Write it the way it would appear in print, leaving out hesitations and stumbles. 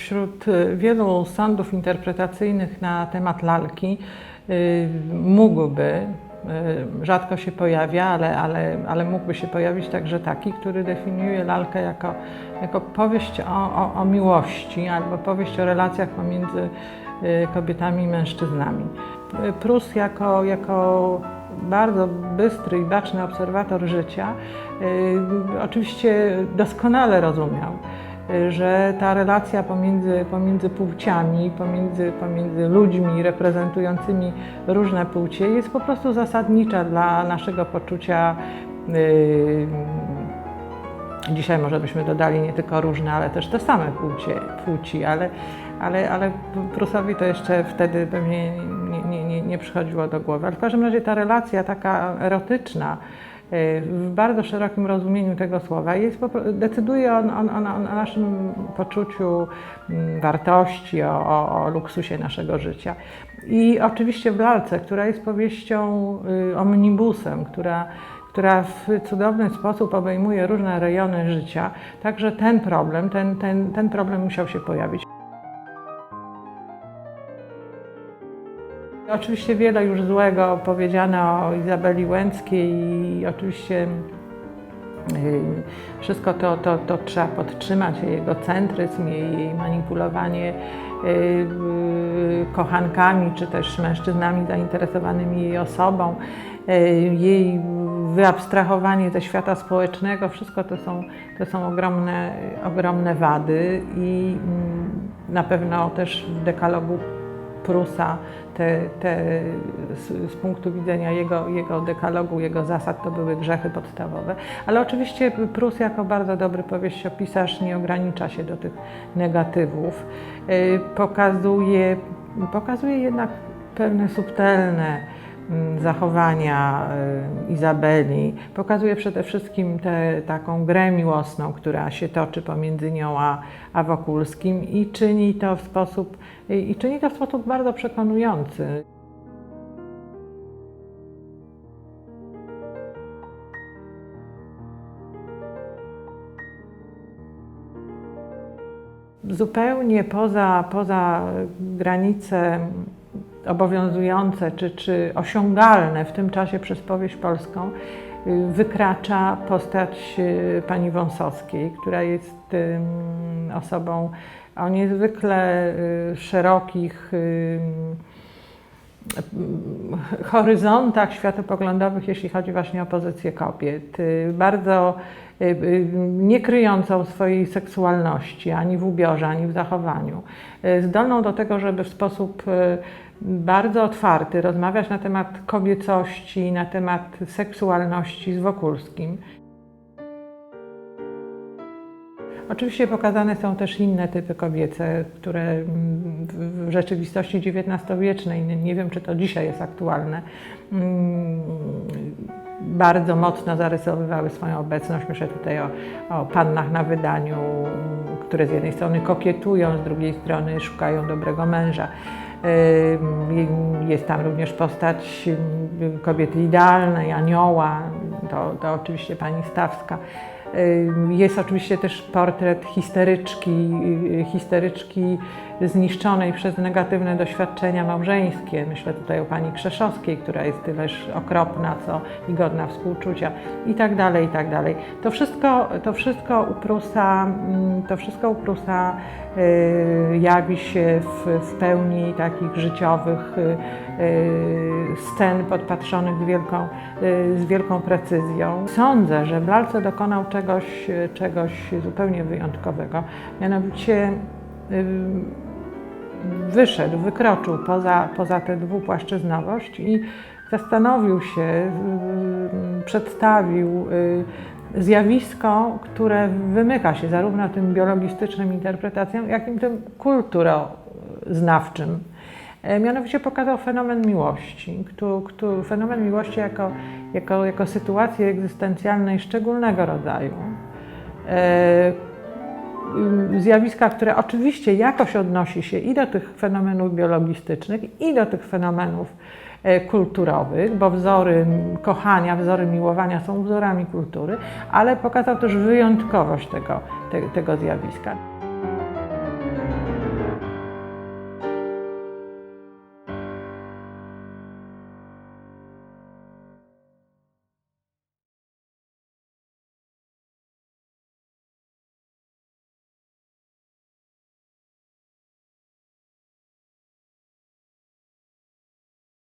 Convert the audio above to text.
Wśród wielu sądów interpretacyjnych na temat lalki mógłby, rzadko się pojawia, ale mógłby się pojawić także taki, który definiuje lalkę jako powieść o miłości albo powieść o relacjach pomiędzy kobietami i mężczyznami. Prus jako bardzo bystry i baczny obserwator życia oczywiście doskonale rozumiał, że ta relacja pomiędzy płciami, pomiędzy ludźmi reprezentującymi różne płcie jest po prostu zasadnicza dla naszego poczucia. Dzisiaj może byśmy dodali nie tylko różne, ale też te same płci, ale Prusowi to jeszcze wtedy pewnie nie przychodziło do głowy. Ale w każdym razie ta relacja taka erotyczna, w bardzo szerokim rozumieniu tego słowa, decyduje o naszym poczuciu wartości, o luksusie naszego życia. I oczywiście w lalce, która jest powieścią omnibusem, która w cudowny sposób obejmuje różne rejony życia, także ten problem musiał się pojawić. Oczywiście wiele już złego powiedziano o Izabeli Łęckiej i oczywiście wszystko to trzeba podtrzymać, jej egocentryzm, jej manipulowanie kochankami czy też mężczyznami zainteresowanymi jej osobą, jej wyabstrahowanie ze świata społecznego, wszystko to są ogromne wady i na pewno też w dekalogu Prusa z punktu widzenia jego dekalogu, jego zasad to były grzechy podstawowe. Ale oczywiście Prus jako bardzo dobry powieściopisarz nie ogranicza się do tych negatywów. Pokazuje jednak pewne subtelne zachowania Izabeli. Pokazuje przede wszystkim taką grę miłosną, która się toczy pomiędzy nią a Wokulskim i czyni to w sposób bardzo przekonujący. Zupełnie poza granice obowiązujące czy osiągalne w tym czasie przez powieść polską wykracza postać pani Wąsowskiej, która jest osobą o niezwykle szerokich horyzontach światopoglądowych, jeśli chodzi właśnie o pozycję kobiet. Bardzo nie kryjącą swojej seksualności ani w ubiorze, ani w zachowaniu. Zdolną do tego, żeby w sposób bardzo otwarty rozmawiać na temat kobiecości, na temat seksualności z Wokulskim. Oczywiście pokazane są też inne typy kobiece, które w rzeczywistości XIX-wiecznej, nie wiem czy to dzisiaj jest aktualne, bardzo mocno zarysowywały swoją obecność. Myślę tutaj o pannach na wydaniu, które z jednej strony kokietują, z drugiej strony szukają dobrego męża. Jest tam również postać kobiety idealnej, anioła, to oczywiście pani Stawska. Jest oczywiście też portret histeryczki zniszczonej przez negatywne doświadczenia małżeńskie. Myślę tutaj o pani Krzeszowskiej, która jest tyleż okropna, co i godna współczucia i tak dalej, i tak dalej. To wszystko u Prusa jawi się w pełni takich życiowych scen podpatrzonych z wielką precyzją. Sądzę, że w lalce dokonał czegoś zupełnie wyjątkowego, mianowicie wykroczył poza tę dwupłaszczyznowość i zastanowił się, przedstawił zjawisko, które wymyka się zarówno tym biologistycznym interpretacjom, jak i tym kulturoznawczym. Mianowicie pokazał fenomen miłości, fenomen miłości jako sytuacji egzystencjalnej szczególnego rodzaju. Zjawiska, które oczywiście jakoś odnosi się i do tych fenomenów biologistycznych, i do tych fenomenów kulturowych, bo wzory kochania, wzory miłowania są wzorami kultury, ale pokazał też wyjątkowość tego zjawiska.